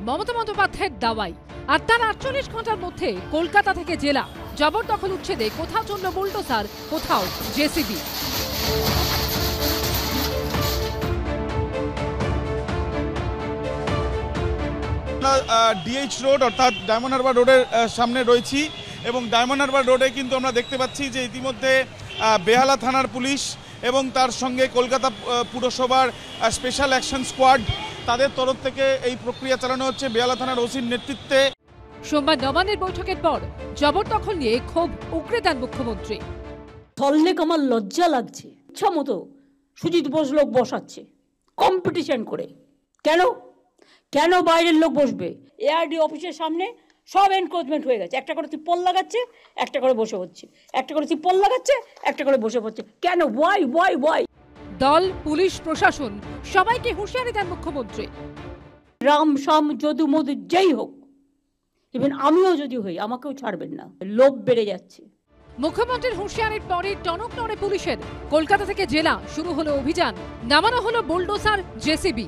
মমতা বন্দ্যোপাধ্যায়ের দাওয়াই, আর তার 48 ঘন্টার মধ্যে কলকাতা থেকে জেলা জবরদখল উচ্ছেদে কোথাও চলল বুলডোজার, কোথাও জেসিবি। ডিএইচ রোড অর্থাৎ ডায়মন্ড হারবার রোডের সামনে রয়েছি এবং ডায়মন্ড হারবার রোডে কিন্তু আমরা দেখতে পাচ্ছি যে ইতিমধ্যে বেহালা থানার পুলিশ এবং তার সঙ্গে কলকাতা পুরসভার স্পেশাল অ্যাকশন স্কোয়াড তাদের তরফ থেকে এই প্রক্রিয়া চালানো হচ্ছে বেহালা থানার ওসির নেতৃত্বে। সোমবার নবান্নের বৈঠকের পর জবরদখল নিয়ে ক্ষোভ উগরে দেন মুখ্যমন্ত্রী। থলনেক আমার লজ্জা লাগছে, ইচ্ছা মতো সুজিত বোস লোক বসাচ্ছে কম্পিটিশন করে। কেন কেন বাইরের লোক বসবে? এআরডি অফিসের সামনে সব এনক্রোচমেন্ট হয়ে গেছে, একটা করে তিপ্পল লাগাচ্ছে, একটা করে বসে হচ্ছে, একটা করে তিপ্পল লাগাচ্ছে, একটা করে বসে পড়ছে। কেন? ওয়াই? দল, পুলিশ, প্রশাসন সবাইকে হুঁশিয়ারি দেন মুখ্যমন্ত্রী। রাম শাম যদু মধু যেই হোক, ইভেন আমিও যদি হই, আমাকেও ছাড়বেন না, লোভ বেড়ে যাচ্ছে। মুখ্যমন্ত্রীর হুঁশিয়ারির পরে টনক নড়ে পুলিশের। কলকাতা থেকে জেলা শুরু হলো অভিযান, নামানো হলো বুলডোজার, জেসিবি।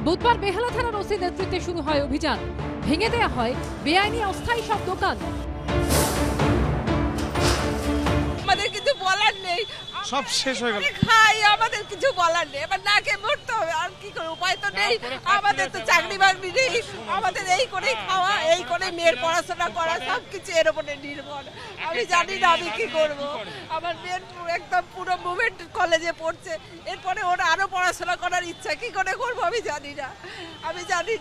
বুধবার বেহালা থানার ওসির নেতৃত্বে শুরু হয় অভিযান। ভেঙে দেয়া হয় বেআইনি অস্থায়ী সব দোকান। আমাদের কিছু বলার নেই, সব শেষ হয়ে গেল, খাই, আমাদের কিছু বলার নেই, এবার না খেয়ে মরতে হবে, আর কি করে, উপায় তো নেই। আমাদের তো চাকরি বাকরি নেই, আমাদের এই করেই খাওয়া, এই করে মেয়ের পড়াশোনা করা, সবকিছু এর উপরে নির্ভর। আমি জানি না আমি কি করব। আমার মেয়ের একদম পুরো মুভমেন্ট কলেজে পড়ছে, এরপরে ওর আরো পড়াশোনা করার ইচ্ছা, কি করে করবো আমি জানি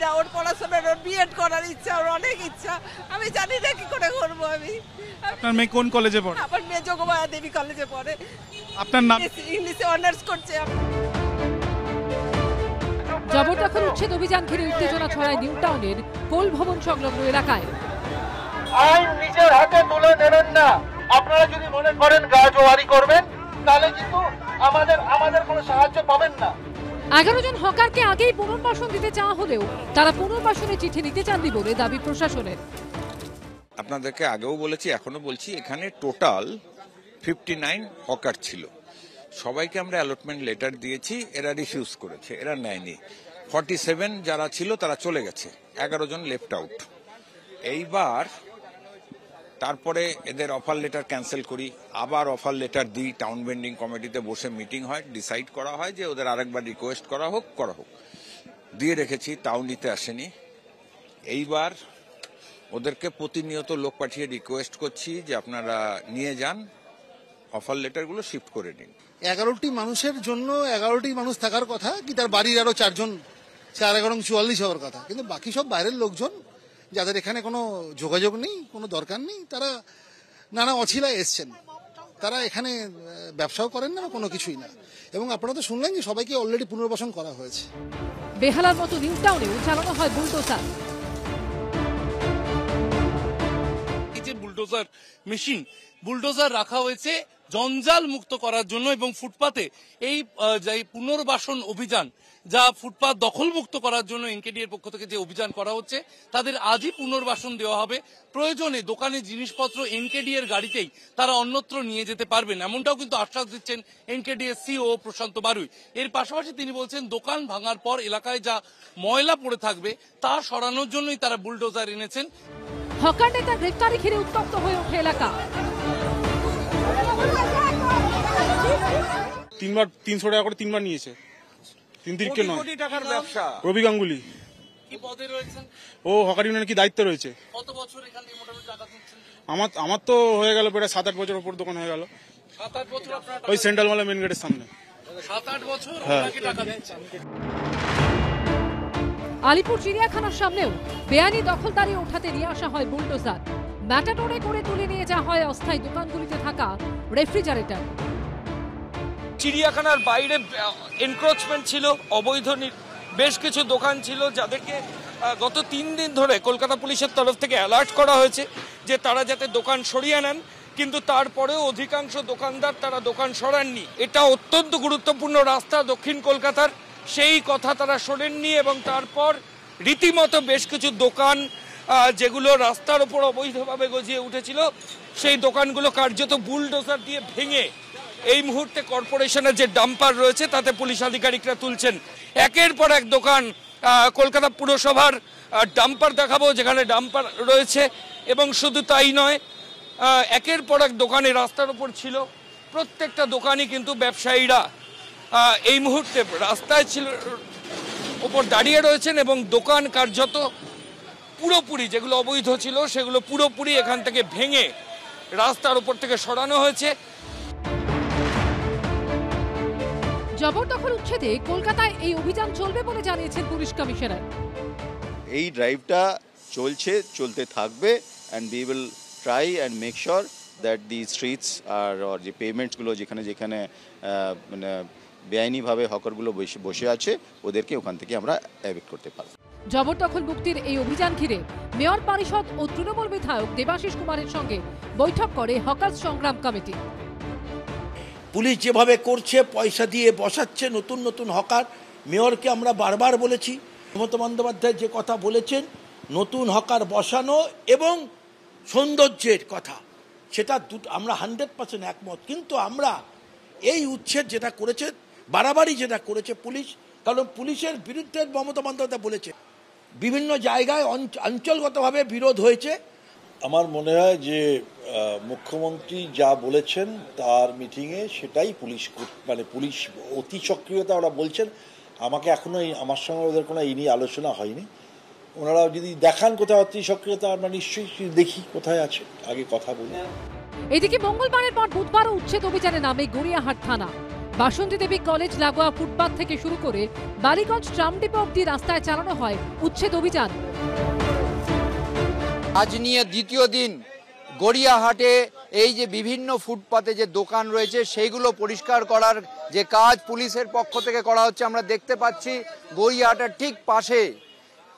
না। ওর পড়াশোনার, ওর বিএড করার ইচ্ছা, ওর অনেক ইচ্ছা, আমি জানি না কি করে করবো আমি। আপনার মেয়ে কোন কলেজে পড়ে? আমার মেয়ে যোগমায়া দেবী কলেজে পড়ে। আপনার নাম? ইংলিশে অনার্স করছে। জবরদখল উচ্ছেদ অভিযান ঘিরে উত্তেজনা ছড়ায় নিউ টাউনের কোল ভবন সংলগ্ন এলাকায়। আইন নিজের হাতে তুলে নেবেন না। আপনারা যদি মনে করেন গাজোয়ারি করবেন, তাহলে কিন্তু আমাদের কোনো সাহায্য পাবেন না। 11 জন হকারকে আগেই পুনর্বাসন দিতে চাওয়া হলেও তারা পুনর্বাসনের চিঠি নিতে চাননি বলে দাবি প্রশাসনের। আপনাদেরকে আগেও বলেছি, এখনো বলছি, এখানে টোটাল 59 হকার ছিল। সবাইকে আমরা অ্যালটমেন্ট লেটার দিয়েছি, এরা রিফিউজ করেছে, এরা নেয়নি। 47 যারা ছিল তারা চলে গেছে, 11 জন লেফট আউট। এইবার তারপরে এদের অফার লেটার ক্যান্সেল করি, আবার অফার লেটার দিই, টাউন বেন্ডিং কমিটিতে বসে মিটিং হয়, ডিসাইড করা হয় যে ওদের আরেকবার রিকোয়েস্ট করা হোক। দিয়ে রেখেছি, তাও নিতে আসেনি। এইবার ওদেরকে প্রতিনিয়ত লোক পাঠিয়ে রিকোয়েস্ট করছি যে আপনারা নিয়ে যান, অফার লেটারগুলো শিফট করে নিন। 11টি মানুষের জন্য 11টি মানুষ থাকার কথা, কি তার বাড়ির আরো 4 জন, 4 44 হওয়ার কথা, কিন্তু বাকি সব বাইরের লোকজন যাদের এখানে কোনো যোগাযোগ নেই, কোনো দরকার নেই, তারা নানা অছিলায় এসছেন। তারা এখানে ব্যবসাও করেন না, কোনো কিছুই না। এবং আপনারা তো শুনলেন যে সবাইকে অলরেডি পুনর্বাসন করা হয়েছে। বেহালার মতো নিউ টাউনেও চালানো হয় বুলডোজার। বুলডোজার মেশিন, বুলডোজার রাখা হয়েছে জঞ্জাল মুক্ত করার জন্য এবং ফুটপাতে এই পুনর্বাসন অভিযান, যা ফুটপাত দখল মুক্ত করার জন্য এনকেডি এর পক্ষ থেকে যে অভিযান করা হচ্ছে, তাদের আজই পুনর্বাসন দেওয়া হবে। প্রয়োজনে দোকানের জিনিসপত্র এনকেডি এর গাড়িতেই তারা অন্যত্র নিয়ে যেতে পারবেন, এমনটাও কিন্তু আশ্বাস দিচ্ছেন এনকেডি এর সিও প্রশান্ত বারুই। এর পাশাপাশি তিনি বলছেন, দোকান ভাঙার পর এলাকায় যা ময়লা পড়ে থাকবে তা সরানোর জন্যই তারা বুলডোজার এনেছেন। হকার নেতা গ্রেফতারি ঘিরে উত্তপ্ত হয়ে ওঠে এলাকা। 300 টাকা করে 3বার নিয়েছে। 3 তারিখে নয়। কোটি টাকার ব্যবসা। রবি গাঙ্গুলি কি পদে রয়েছেন? ও হকার ইউনিয়নের কি দায়িত্ব রয়েছে। কত বছর এখান থেকে মোটামুটি টাকা তুলছেন? আমার তো হয়ে গেল প্রায় 7-8 বছর উপর দোকান হয়ে গেল। 7-8 বছর আপনার? ওই সেন্ট্রাল মালা মেন গেটের সামনে। 7-8 বছর আপনাকে টাকা দিচ্ছেন। আলিপুর চিড়িয়াখানার সামনেও বেআইনি দখলদারি ওঠাতে নিয়ে আসা হয় বুলডোজার। ম্যাটাডোরে করে তুলে নিয়ে যাওয়া হয় অস্থায়ী দোকানগুলিতে থাকা রেফ্রিজারেটর। চিড়িয়াখানার বাইরে এনক্রোচমেন্ট ছিল, অবৈধ বেশ কিছু দোকান ছিল, যাদেরকে গত 3 দিন ধরে কলকাতা পুলিশের তরফ থেকে অ্যালার্ট করা হয়েছে যে তারা যাতে দোকান সরিয়ে নেন, কিন্তু তারপরেও অধিকাংশ দোকানদার তারা দোকান সরাননি। এটা অত্যন্ত গুরুত্বপূর্ণ রাস্তা দক্ষিণ কলকাতার, সেই কথা তারা শোনেননি এবং তারপর রীতিমতো বেশ কিছু দোকান যেগুলো রাস্তার উপর অবৈধভাবে গজিয়ে উঠেছিল, সেই দোকানগুলো কার্যত বুলডোজার দিয়ে ভেঙে এই মুহূর্তে কর্পোরেশনের যে ডাম্পার রয়েছে তাতে পুলিশ আধিকারিকরা তুলছেন। একের পর এক দোকান, কলকাতা পুরসভার ডাম্পার দেখাবো যেখানে ডাম্পার রয়েছে, এবং শুধু তাই নয়, একের পর এক দোকানে রাস্তার উপর ছিল। প্রত্যেকটা দোকানই কিন্তু ব্যবসায়ীরা এই মুহূর্তে রাস্তায় ছিল ওপর দাঁড়িয়ে রয়েছেন, এবং দোকান কার্যত পুরোপুরি যেগুলো অবৈধ ছিল সেগুলো পুরোপুরি এখান থেকে ভেঙে রাস্তার উপর থেকে সরানো হয়েছে। জবরদখল উচ্ছেদে কলকাতায় এই অভিযান চলবে বলে জানিয়েছেন পুলিশ কমিশনার। এই ড্রাইভটা চলতে থাকবে, and we will try and make sure that the streets আর যে পেমেন্টসগুলো যেখানে যেখানে মানে বেআইনিভাবে হকারগুলো বসে আছে ওদেরকে ওখান থেকে আমরা এভিক্ট করতে পারব। জবরদখল মুক্তির এই অভিযান ঘিরে মেয়র পরিষদ ও তৃণমূল বিধায়ক দেবাশিস কুমারের সঙ্গে বৈঠক করে হকার্স সংগ্রাম কমিটি। পুলিশ যেভাবে করছে, পয়সা দিয়ে বসাচ্ছে নতুন নতুন হকার, মেয়রকে আমরা বারবার বলেছি, মমতা বন্দ্যোপাধ্যায় যে কথা বলেছেন নতুন হকার বসানো এবং সৌন্দর্যের কথা, সেটা আমরা 100% একমত। কিন্তু আমরা এই উচ্ছেদ যেটা করেছে, বাড়াবাড়ি যেটা করেছে পুলিশ, কারণ পুলিশের বিরুদ্ধে মমতা বন্দ্যোপাধ্যায় বলেছে বিভিন্ন জায়গায় অঞ্চলগতভাবে বিরোধ হয়েছে। আমার মনে হয় যে মুখ্যমন্ত্রী যা বলেছেন তার মিটিংয়ে সেটাই পুলিশ অতি সক্রিয়তা ওরা বলছেন। আমাকে এখনো আমার সঙ্গে ওদের কোনো এই নিয়ে আলোচনা হয়নি। ওনারা যদি দেখান কোথায় অতি সক্রিয়তা, আমরা নিশ্চয়ই দেখি কোথায় আছে, আগে কথা বলি। এদিকে মঙ্গলবারের পর বুধবারও উচ্ছেদ অভিযানে নামে গড়িয়াহাট থানা। বাসন্তী দেবী কলেজ লাগোয়া ফুটপাত থেকে শুরু করে বালিগঞ্জ ট্রাম ডিপো অব্দি রাস্তায় চালানো হয় উচ্ছেদ অভিযান। আজ নিয়ে দ্বিতীয় দিন গড়িয়াহাটে এই যে বিভিন্ন ফুটপাতে যে দোকান রয়েছে সেইগুলো পরিষ্কার করার যে কাজ পুলিশের পক্ষ থেকে করা হচ্ছে। আমরা দেখতে পাচ্ছি গড়িয়াহাটের ঠিক পাশে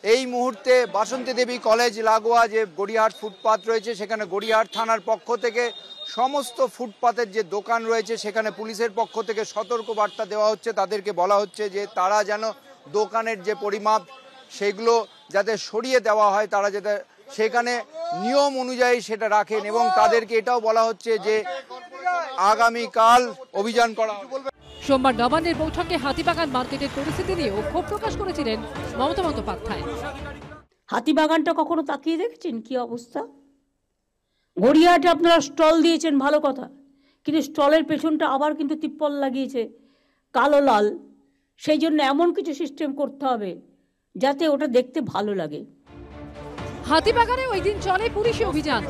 এই মুহূর্তে বাসন্তী দেবী কলেজ লাগোয়া যে গড়িয়াহাট ফুটপাত রয়েছে, সেখানে গড়িয়াহাট থানার পক্ষ থেকে সমস্ত ফুটপাতের যে দোকান রয়েছে সেখানে পুলিশের পক্ষ থেকে সতর্ক বার্তা দেওয়া হচ্ছে। তাদেরকে বলা হচ্ছে যে তারা যেন দোকানের যে পরিমাপ সেগুলো যাতে সরিয়ে দেওয়া হয়, তারা যাতে সেখানে নিয়ম অনুযায়ী সেটা রাখেন, এবং তাদেরকে এটাও বলা হচ্ছে যে আগামীকাল অভিযান করা হবে। সোমবার নবান্নের বৈঠকে হাতিবাগান মার্কেটের পরিস্থিতি নিয়েও ক্ষোভ প্রকাশ করেছিলেন মমতা বন্দ্যোপাধ্যায়। হাতিবাগানটা কখনো তাকিয়ে দেখেছেন কি অবস্থা? গড়িয়াহাটে আপনারা স্টল দিয়েছেন ভালো কথা, কিন্তু স্টলের পেছনটা আবার কিন্তু তিপ্পল লাগিয়েছে কালো লাল। সেই জন্য এমন কিছু সিস্টেম করতে হবে যাতে ওটা দেখতে ভালো লাগে। হাতিবাগানে ওই দিন চলে পুলিশি অভিযান।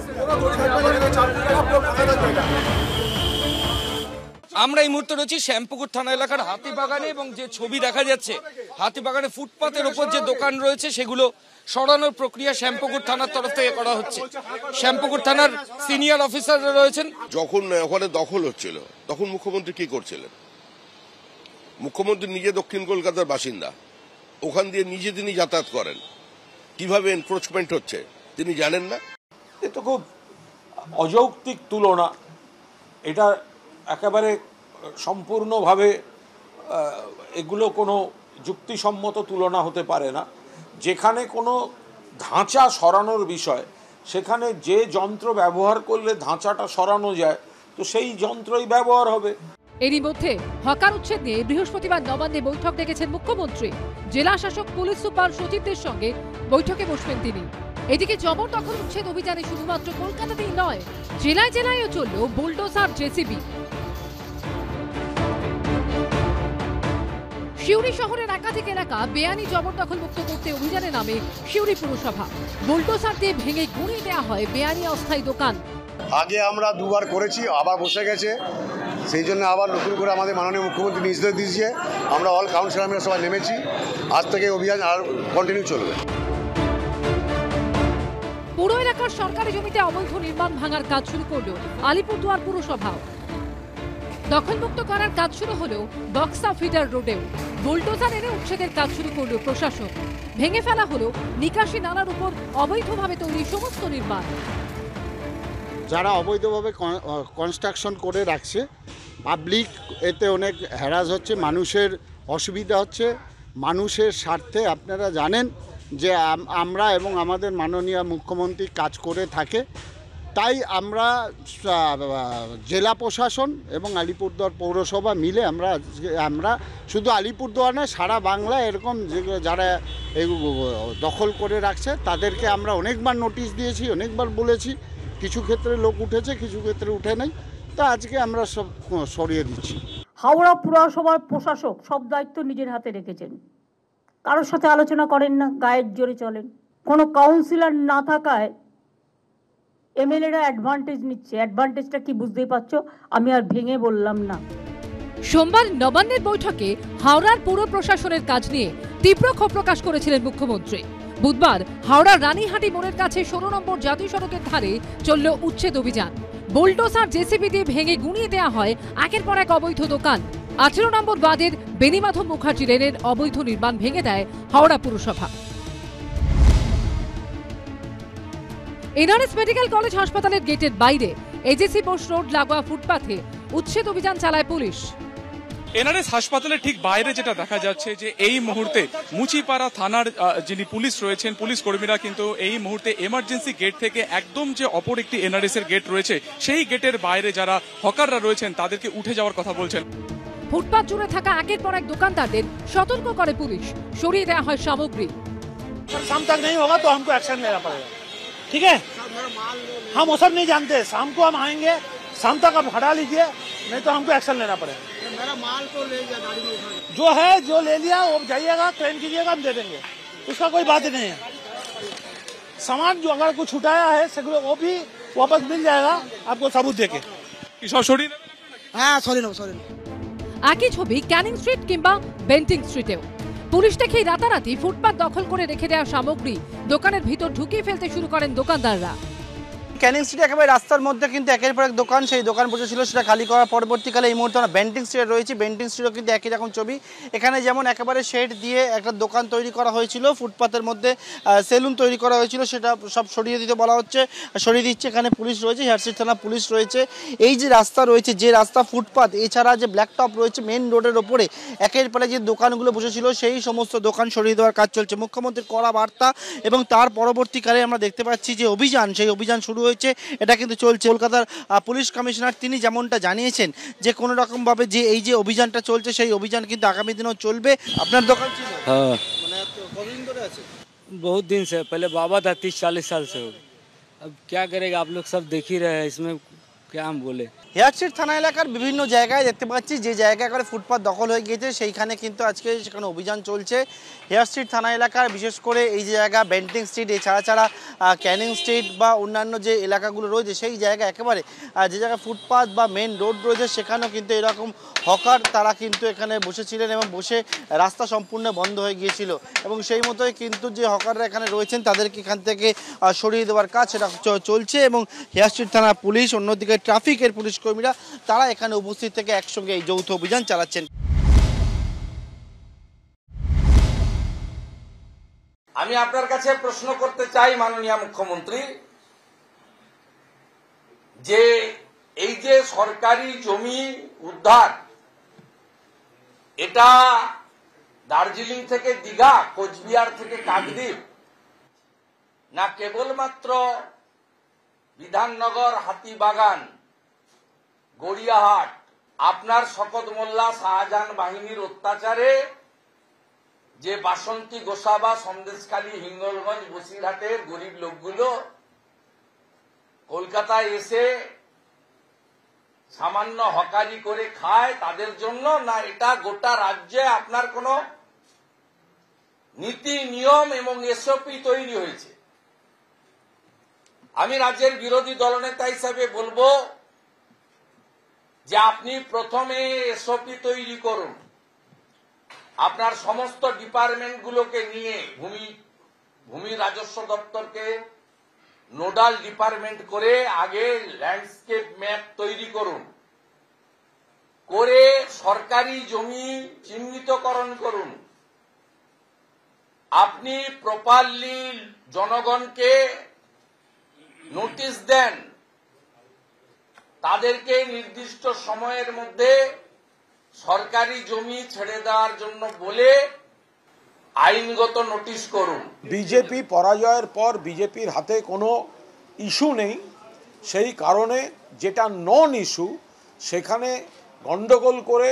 আমরা এই মুহূর্তে রয়েছি শ্যামপুকুর থানা এলাকার হাতিবাগানে, এবং যে ছবি দেখা যাচ্ছে হাতিবাগানে ফুটপাতের ওপর যে দোকান রয়েছে সেগুলো সরানোর প্রক্রিয়া শ্যামপুকুর থানার তরফ থেকে করা হচ্ছে। শ্যামপুকুর থানার সিনিয়র অফিসাররা রয়েছেন। যখন ওখানে দখল হচ্ছিল তখন মুখ্যমন্ত্রী কি করছিলেন? মুখ্যমন্ত্রী নিজে দক্ষিণ কলকাতার বাসিন্দা, ওখান দিয়ে নিজে তিনি যাতায়াত করেন, কিভাবে এনক্রোচমেন্ট হচ্ছে তিনি জানেন না? এ তো খুব অযৌক্তিক তুলনা, এটা একেবারে সম্পূর্ণভাবে এগুলো কোনো যুক্তিসম্মত তুলনা হতে পারে না। যেখানে কোনো ধাঁচা সরানোর বিষয়, সেখানে যে যন্ত্র ব্যবহার করলে ধাঁচাটা সরানো যায় তো সেই যন্ত্রই ব্যবহার হবে। এরই মধ্যে হকার উচ্ছেদ নিয়ে বৃহস্পতিবার নবান্নে বৈঠক ডেকেছেন মুখ্যমন্ত্রী। জেলা শাসক, পুলিশ সুপার, সচিবদের সঙ্গে বৈঠকে বসবেন তিনি। এদিকে জবরদখল উচ্ছেদ অভিযানে শুধুমাত্র কলকাতাতেই নয়, জেলায় জেলায়ও চলল বুলডোজার, জেসিবি। সিউড়ি শহরের একাধিক এলাকা বেআইনি জবরদখল মুক্ত করতে অভিযানে নামে সিউড়ি পুরসভা। বুলডোজার দিয়ে ভেঙে গুঁড়িয়ে দেওয়া হয় বেআইনি অস্থায়ী দোকান। আগে আমরা দুবার করেছি, আবার বসে গেছে, সেই জন্য আবার নতুন করে আমাদের মাননীয় মুখ্যমন্ত্রী নির্দেশ দিয়েছে। আমরা অল কাউন্সিলর আমরা সবাই নেমেছি, আজ থেকে অভিযান আর কন্টিনিউ চলবে। পুরো এলাকার সরকারি জমিতে অবৈধ নির্মাণ ভাঙার কাজ শুরু করল আলিপুরদুয়ার পুরসভা। দখলমুক্ত করার কাজ শুরু হলো বক্সা ফিডার রোডেও। বুলডোজার এনে উচ্ছেদের কাজ শুরু করল প্রশাসন। ভেঙে ফেলা হলো নিকাশি নালার উপর অবৈধভাবে তৈরি সমস্ত নির্মাণ। যারা অবৈধভাবে কনস্ট্রাকশন করে রাখছে, পাবলিক এতে অনেক হ্যারাস হচ্ছে, মানুষের অসুবিধা হচ্ছে। মানুষের স্বার্থে আপনারা জানেন যে আমরা এবং আমাদের মাননীয় মুখ্যমন্ত্রী কাজ করে থাকে। তাই আমরা জেলা প্রশাসন এবং আলিপুরদুয়ার পৌরসভা মিলে আমরা শুধু আলিপুরদুয়ার নয় সারা বাংলা এরকম যারা এই দখল করে রাখছে তাদেরকে আমরা অনেকবার নোটিশ দিয়েছি, অনেকবার বলেছি। কিছু ক্ষেত্রে লোক উঠেছে, কিছু ক্ষেত্রে উঠে নাই। তা আজকে আমরা সব সরিয়ে দিচ্ছি। হাওড়া পুরসভার প্রশাসক সব দায়িত্ব নিজের হাতে রেখেছেন, কারোর সাথে আলোচনা করেন না, গায়ের জোরে চলেন। কোনো কাউন্সিলর না থাকায় এমএলএরা অ্যাডভান্টেজ নিচ্ছে। অ্যাডভান্টেজটা কি বুঝতেই পারছো, আমি আর ভেঙে বললাম না। সোমবার নবান্নের বৈঠকে হাওড়ার পুর প্রশাসনের কাজ নিয়ে তীব্র ক্ষোভ প্রকাশ করেছিলেন মুখ্যমন্ত্রী। বুধবার হাওড়ার রানীহাটি মোড়ের কাছে 16 নম্বর জাতীয় সড়কের ধারে চলল উচ্ছেদ অভিযান। বুলডোজার জেসিবি দিয়ে ভেঙে গুঁড়িয়ে দেওয়া হয় একের পর এক অবৈধ দোকান। 18 নম্বর বাদের বেণীমাধব মুখার্জি লেনের অবৈধ নির্মাণ ভেঙে দেয় হাওড়া পুরসভা। এনআরএস মেডিকেল কলেজ হাসপাতালের গেটের বাইরে এজেসি বোস রোড লাগোয়া ফুটপাথে উচ্ছেদ অভিযান চালায় পুলিশ। এনআরএস হাসপাতালের ঠিক বাইরে যেটা দেখা যাচ্ছে যে এই মুহূর্তে মুচিপাড়া থানার যিনি পুলিশ রয়েছেন, পুলিশ কর্মীরা কিন্তু এই মুহূর্তে এমার্জেন্সি গেট থেকে একদম যে অপর একটি এনআরএস এর গেট রয়েছে সেই গেটের বাইরে যারা হকাররা রয়েছেন তাদেরকে উঠে যাওয়ার কথা বলছেন। ফুটপাথ জুড়ে থাকা একের পর এক দোকানদারদের সতর্ক করে পুলিশ, সরিয়ে দেওয়া হয় সামগ্রী। शाम तक नहीं होगा तो हमको एक्शन लेना पड़ेगा, ठीक है? हम वो सब नहीं जानते, शाम को हम आएंगे, शाम तक आप हटा लीजिए, नहीं तो हमको एक्शन लेना पड़ेगा। मेरा माल तो ले जा, गाड़ी में जो है जो ले लिया वो जाइएगा, क्लेम कीजिएगा, हम दे देंगे, उसका कोई बात नहीं है। सामान जो अगर कुछ उठाया है वो भी वापस मिल जाएगा आपको सबूत देके। हाँ, सॉरी नो। একই ছবি ক্যানিং স্ট্রিট কিংবা বেন্টিং স্ট্রিটেও। পুলিশ দেখেই রাতারাতি ফুটপাত দখল করে রেখে দেওয়া সামগ্রী দোকানের ভিতর ঢুকিয়ে ফেলতে শুরু করেন দোকানদাররা। ক্যানিং স্ট্রিট একেবারে রাস্তার মধ্যে কিন্তু একের পর এক দোকান, সেই দোকান বসেছিল, সেটা খালি করার পরবর্তীকালে এই মুহূর্তে আমরা বেন্টিং স্ট্রিটে রয়েছি। বেন্টিং স্ট্রিটও কিন্তু একই রকম ছবি। এখানে যেমন একেবারে শেড দিয়ে একটা দোকান তৈরি করা হয়েছিল, ফুটপাতের মধ্যে সেলুন তৈরি করা হয়েছিল, সেটা সব সরিয়ে দিতে বলা হচ্ছে, সরিয়ে দিচ্ছে। এখানে পুলিশ রয়েছে, হেয়ারস্ট্রিট থানা পুলিশ রয়েছে। এই যে রাস্তা রয়েছে, যে রাস্তা ফুটপাত এছাড়া যে ব্ল্যাক টপ রয়েছে মেন রোডের ওপরে, একের পরে যে দোকানগুলো বসেছিল সেই সমস্ত দোকান সরিয়ে দেওয়ার কাজ চলছে। মুখ্যমন্ত্রীর কড়া বার্তা এবং তার পরবর্তীকালে আমরা দেখতে পাচ্ছি যে অভিযান, সেই অভিযান শুরু হয়েছে, এটা কিন্তু চলছে। কলকাতার পুলিশ কমিশনার তিনি যেমনটা জানিয়েছেন যে কোনো রকম ভাবে যে এই যে অভিযানটা চলছে সেই অভিযান কিন্তু আগামী দিনেও চলবে। আপনার দোকান ছিল? हाँ, মানে কতদিন ধরে আছে? बहुत दिन से। पहले बाबा था, 30-40 साल से हो। अब क्या करेगा, आप लोग सब देख ही रहे हैं, इसमें क्या हम बोले। হেয়ারস্ট্রিট থানা এলাকার বিভিন্ন জায়গায় দেখতে পাচ্ছি যে জায়গায় করে ফুটপাত দখল হয়ে গিয়েছে সেইখানে কিন্তু আজকে সেখানে অভিযান চলছে। হেয়ারস্ট্রিট থানা এলাকার বিশেষ করে এই যে জায়গা বেন্টিং স্ট্রিট এছাড়া ক্যানিং স্ট্রিট বা অন্যান্য যে এলাকাগুলো রয়েছে সেই জায়গা একেবারে যে জায়গায় ফুটপাত বা মেন রোড রয়েছে সেখানেও কিন্তু এরকম হকার তারা কিন্তু এখানে বসেছিলেন এবং বসে রাস্তা সম্পূর্ণ বন্ধ হয়ে গিয়েছিল এবং সেই মতোই কিন্তু যে হকাররা এখানে রয়েছেন তাদেরকে এখান থেকে সরিয়ে দেওয়ার কাজ সেটা চলছে এবং হেয়ারস্ট্রিট থানা পুলিশ, অন্যদিকে ট্রাফিকের পুলিশ কর্মীরা তারা এখানে উপস্থিত থেকে একসঙ্গে এই যৌথ অভিযান চালাচ্ছেন। আমি আপনার কাছে প্রশ্ন করতে চাই মাননীয় মুখ্যমন্ত্রী, যে এই যে সরকারি জমি উদ্ধার, এটা দার্জিলিং থেকে দীঘা, কোচবিহার থেকে কাকদ্বীপ, না কেবলমাত্র বিধাননগর, হাতিবাগান, গড়িয়াহাট, আপনার শকত মোল্লা শাহজাহান বাহিনীর অত্যাচারে যে বাসন্তী গোসাবা, সন্দেশখালী, হিঙ্গলগঞ্জ, বসিরহাটের গরিব লোকগুলো কলকাতায় এসে সামান্য হকারি করে খায় তাদের জন্য, না এটা গোটা রাজ্যে আপনার কোন নীতি নিয়ম এবং এসওপি তৈরি হয়েছে? আমি রাজ্যের বিরোধী দলনেতা হিসাবে বলবো যে আপনি প্রথমে এসওপি তৈরি করুন, আপনার সমস্ত ডিপার্টমেন্টগুলোকে নিয়ে ভূমি রাজস্ব দপ্তরকে নোডাল ডিপার্টমেন্ট করে আগে ল্যান্ডস্কেপ ম্যাপ তৈরি করুন, করে সরকারি জমি চিহ্নিতকরণ করুন। আপনি প্রপারলি জনগণকে নোটিশ দেন, তাদেরকে নির্দিষ্ট সময়ের মধ্যে সরকারি জমি ছেড়ে দেওয়ার জন্য বলে আইনগত নোটিশ করুন। বিজেপি পরাজয়ের পর বিজেপির হাতে কোনো ইস্যু নেই, সেই কারণে যেটা নন ইস্যু সেখানে গন্ডগোল করে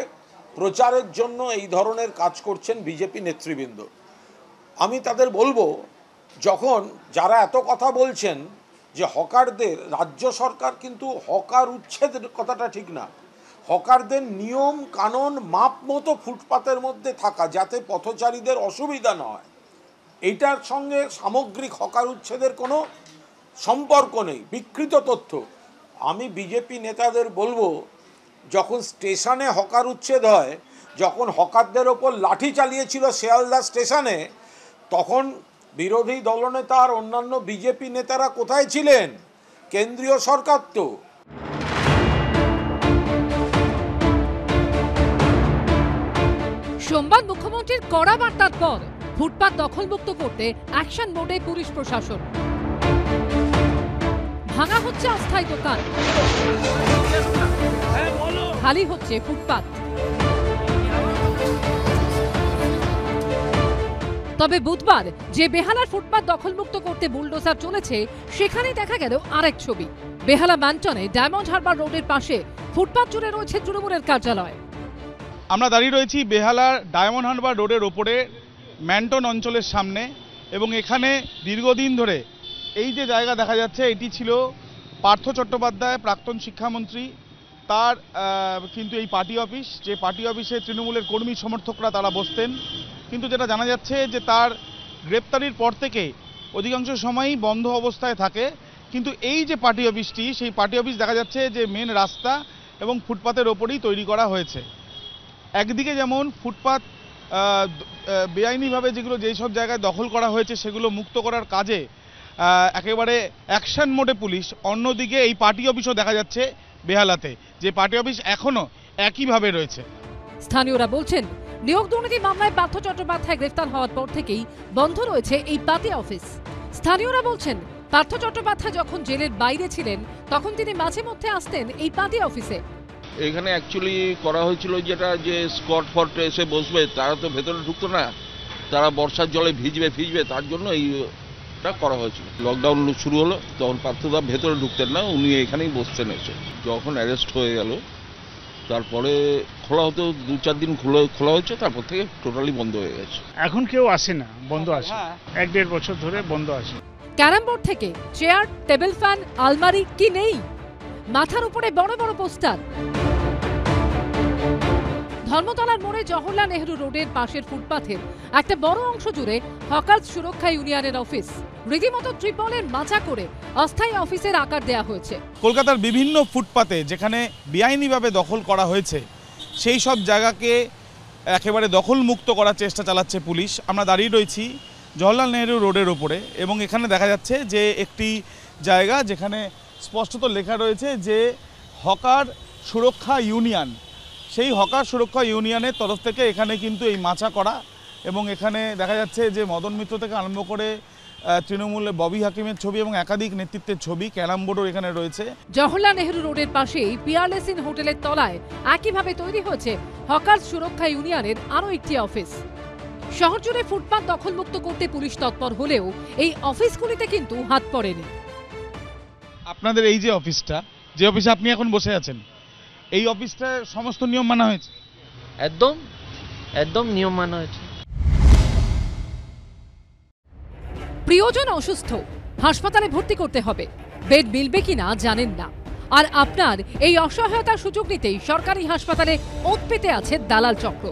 প্রচারের জন্য এই ধরনের কাজ করছেন বিজেপি নেতৃবৃন্দ। আমি তাদের বলবো, যখন যারা এত কথা বলছেন যে হকারদের, রাজ্য সরকার কিন্তু হকার উচ্ছেদের কথাটা ঠিক না, হকারদের নিয়ম কানুন মাপ মতো ফুটপাতের মধ্যে থাকা, যাতে পথচারীদের অসুবিধা না হয়, এইটার সঙ্গে সামগ্রিক হকার উচ্ছেদের কোনো সম্পর্ক নেই, বিকৃত তথ্য। আমি বিজেপি নেতাদের বলবো, যখন স্টেশনে হকার উচ্ছেদ হয়, যখন হকারদের ওপর লাঠি চালিয়েছিল শিয়ালদা স্টেশনে, তখন বিরোধী দলনেতা আর অন্যান্য বিজেপি নেতারা কোথায় ছিলেন? কেন্দ্রীয় সরকার তো। সোমবার মুখ্যমন্ত্রীর কড়া বার্তার পর ফুটপাত দখলমুক্ত করতে অ্যাকশন মোডে পুলিশ প্রশাসন। ভাঙা হচ্ছে অস্থায়ী দোকান, খালি হচ্ছে ফুটপাত। তবে বুধবার যে বেহালার ফুটপাত দখলমুক্ত করতে বুলডোজার চলেছে, সেখানেই দেখা গেল আরেক ছবি। বেহালা ম্যান্টনে ডায়মন্ড হারবার রোডের পাশে ফুটপাত জুড়ে রয়েছে তৃণমূলের কার্যালয়। আমরা দাঁড়িয়ে রয়েছি বেহালার ডায়মন্ড হারবার রোডের ওপরে ম্যান্টন অঞ্চলের সামনে, এবং এখানে দীর্ঘদিন ধরে এই যে জায়গা দেখা যাচ্ছে, এটি ছিল পার্থ চট্টোপাধ্যায়, প্রাক্তন শিক্ষামন্ত্রী, তার কিন্তু এই পার্টি অফিস, যে পার্টি অফিসে তৃণমূলের কর্মী সমর্থকরা তারা বসতেন। কিন্তু যেটা জানা যাচ্ছে যে তার গ্রেপ্তারির পর থেকে অধিকাংশ সময়ই বন্ধ অবস্থায় থাকে। কিন্তু এই যে পার্টি অফিসটি, সেই পার্টি অফিস দেখা যাচ্ছে যে মেন রাস্তা এবং ফুটপাতের ওপরেই তৈরি করা হয়েছে। একদিকে যেমন ফুটপাত বেআইনিভাবে যেই সব জায়গায় দখল করা হয়েছে সেগুলো মুক্ত করার কাজে একেবারে অ্যাকশন মোডে পুলিশ, অন্যদিকে এই পার্টি অফিসও দেখা যাচ্ছে বেহালাতে, যে পার্টি অফিস এখনো একইভাবে রয়েছে। স্থানীয়রা বলছেন, নিয়োগ দুর্নীতি মামলায় পার্থ চট্টোপাধ্যায় গ্রেফতার হওয়ার পর থেকেই বন্ধ রয়েছে এই পার্টি অফিস। স্থানীয়রা বলছেন, পার্থ চট্টোপাধ্যায় যখন জেলের বাইরে ছিলেন তখন তিনি মাঝে মধ্যে আসতেন এই পার্টি অফিসে। এখানে অ্যাকচুয়ালি করা হয়েছিল যেটা, যে স্কট ফর্ট এসে বসবে, তারা তো ভেতরে ঢুকতো না, তারা বর্ষার জলে ভিজবে, তার জন্য এইটা করা হয়েছিল। লকডাউন শুরু হলো তখন পার্থদা ভেতরে ঢুকতেন না, উনি এখানেই বসতেন এসে। যখন অ্যারেস্ট হয়ে গেল তারপরে খোলা হতো, 2-4 দিন খোলা হয়েছে, তারপর থেকে টোটালি বন্ধ হয়ে গেছে। এখন কেউ আসে না, বন্ধ আছে, 1-1.5 বছর ধরে বন্ধ আছে। ক্যারাম বোর্ড থেকে চেয়ার, টেবিল ফ্যান, আলমারি কি নেই? মাথার উপরে বড় বড় পোস্টার। ধর্মতলার মোড়ে জওহরলাল নেহরু রোডের পাশের ফুটপাথের একটা বড় অংশ জুড়ে হকার্স সুরক্ষা ইউনিয়নের অফিস। রীতিমতো ত্রিপলের মাচা করে অস্থায়ী অফিসের আকার দেওয়া হয়েছে। কলকাতার বিভিন্ন ফুটপাতে যেখানে বেআইনিভাবে দখল করা হয়েছে, সেই সব জায়গাকে একেবারে দখল মুক্ত করার চেষ্টা চালাচ্ছে পুলিশ। আমরা দাঁড়িয়ে রয়েছি জওহরলাল নেহরু রোডের ওপরে, এবং এখানে দেখা যাচ্ছে যে একটি জায়গা যেখানে স্পষ্টত লেখা রয়েছে যে হকার সুরক্ষা ইউনিয়ন। সেই হকার সুরক্ষা ইউনিয়নের তরফ থেকে এখানে কিন্তু এই মাচা করা, এবং এখানে দেখা যাচ্ছে যে মদন মিত্র থেকে আরম্ভ করে তৃণমূলের ববি হাকিমের ছবি এবং একাধিক নেতৃত্বের ছবি, ক্যারাম বোর্ডও এখানে রয়েছে। জওহরলাল নেহরু রোডের পাশেই পিয়ারলেস ইন হোটেলের তলায় একইভাবে তৈরি হয়েছে হকার সুরক্ষা ইউনিয়নের আরও একটি অফিস। শহর জুড়ে ফুটপাত দখলমুক্ত করতে পুলিশ তৎপর হলেও এই অফিসগুলিতে কিন্তু হাত পড়েনি। আপনাদের এই যে অফিসটা, যে অফিসে আপনি এখন বসে আছেন, এই অফিসটা সমস্ত নিয়ম মানা হয়েছে? একদম নিয়ম মানা হয়েছে। প্রিয়জন অসুস্থ, হাসপাতালে ভর্তি করতে হবে, বেড মিলবে কিনা জানেন না, আর আপনার এই অসহায়তার সুযোগ নিতেই সরকারি হাসপাতালে ওঁত পেতে আছে দালাল চক্র।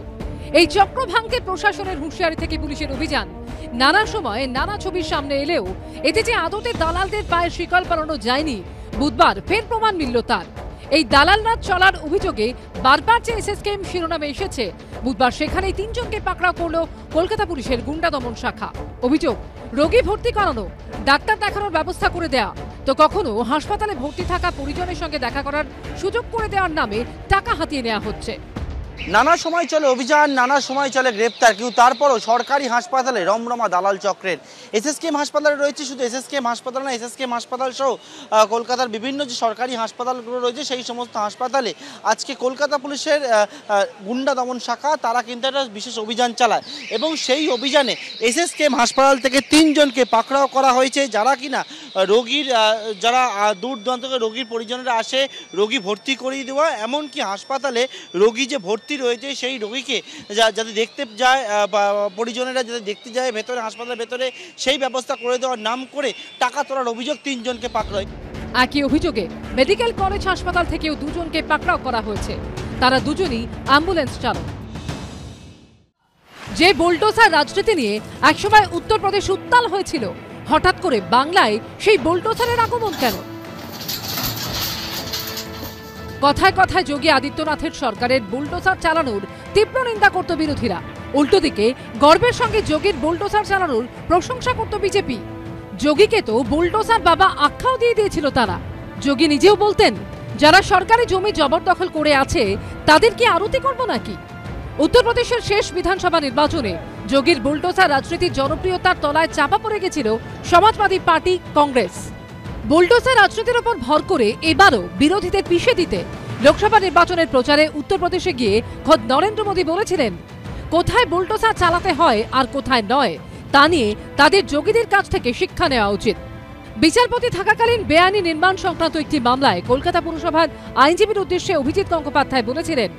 এই চক্র ভাঙতে প্রশাসনের হুঁশিয়ারি থেকে পুলিশের অভিযান নানা সময় নানা ছবির সামনে এলেও এতে যে আদতে দালালদের পায়ের শিকল পরানো যায়নি, বুধবার ফের প্রমাণ মিলল তার। এই দালাল রাজ চলার অভিযোগে বারবার যে এসএসকেএম শিরোনামে এসেছে, বুধবার সেখানেই 3 জনকে পাকড়াও করল কলকাতা পুলিশের গুন্ডা দমন শাখা। অভিযোগ, রোগী ভর্তি করানো, ডাক্তার দেখানোর ব্যবস্থা করে দেয়া, তো কখনো হাসপাতালে ভর্তি থাকা পরিজনের সঙ্গে দেখা করার সুযোগ করে দেওয়ার নামে টাকা হাতিয়ে নেওয়া হচ্ছে। নানা সময় চলে অভিযান, নানা সময় চলে গ্রেপ্তার, কিন্তু তারপরও সরকারি হাসপাতালে রমরমা দালাল চক্রের। এসএসকেএম হাসপাতালে রয়েছে, শুধু এসএসকেএম হাসপাতাল না, এসএসকেএম হাসপাতাল সহ কলকাতার বিভিন্ন যে সরকারি হাসপাতালগুলো রয়েছে, সেই সমস্ত হাসপাতালে আজকে কলকাতা পুলিশের গুন্ডা দমন শাখা তারা কিন্তু একটা বিশেষ অভিযান চালায়, এবং সেই অভিযানে এসএসকেএম হাসপাতাল থেকে 3 জনকে পাকড়াও করা হয়েছে, যারা কিনা রোগীর যারা দূর দূরান্ত থেকে রোগীর পরিজনেরা আসে রোগী ভর্তি করিয়ে দেওয়া, এমনকি হাসপাতালে রোগী যে ভর্তি রয়েছে সেই রোগীকে যাতে দেখতে যায় পরিজনেরা যাতে দেখতে যায় ভেতরে হাসপাতালের ভেতরে সেই ব্যবস্থা করে দেওয়ার নাম করে টাকা তোলার অভিযোগ 3 জনকে পাকড়ায়। একই অভিযোগে মেডিকেল কলেজ হাসপাতাল থেকেও 2 জনকে পাকড়াও করা হয়েছে। তারা দুজনই অ্যাম্বুলেন্স চালক। যে বুলডোজার রাজনীতি নিয়ে একসময় উত্তরপ্রদেশ উত্তাল হয়েছিল, হঠাৎ করে বাংলায় সেই বুলডোজারের আগমন কেন? কথায় কথায় যোগী আদিত্যনাথের সরকারের বুলডোজার চালানোর তীব্র নিন্দা করত বিরোধীরা। উল্টো দিকে গর্বের সঙ্গে যোগীর বুলডোজার চালানোর প্রশংসা করত বিজেপি। যোগীকে তো বুলডোজার বাবা আখ্যাও দিয়ে দিয়েছিল তারা। যোগী নিজেও বলতেন, যারা সরকারি জমি জবরদখল করে আছে তাদের কি আরতি করব নাকি? উত্তরপ্রদেশের শেষ বিধানসভা নির্বাচনে যোগীর বুলডোজার রাজনীতির জনপ্রিয়তার তলায় চাপা পড়ে গেছিল সমাজবাদী পার্টি কংগ্রেস। বুলডোজার রাজনীতির উপর ভর করে এবারও বিরোধীদের পিষে দিতে লোকসভা নির্বাচনের প্রচারে উত্তরপ্রদেশে গিয়ে খোদ নরেন্দ্র মোদী বলেছিলেন, কোথায় বুলডোজার চালাতে হয় আর কোথায় নয় তা নিয়ে তাদের যোগীদের কাছ থেকে শিক্ষা নেওয়া উচিত। বিচারপতি থাকাকালীন বেআইনি নির্মাণ সংক্রান্ত একটি মামলায় কলকাতা পুরসভার আইনজীবীর উদ্দেশ্যে অভিজিৎ গঙ্গোপাধ্যায় বলেছিলেন,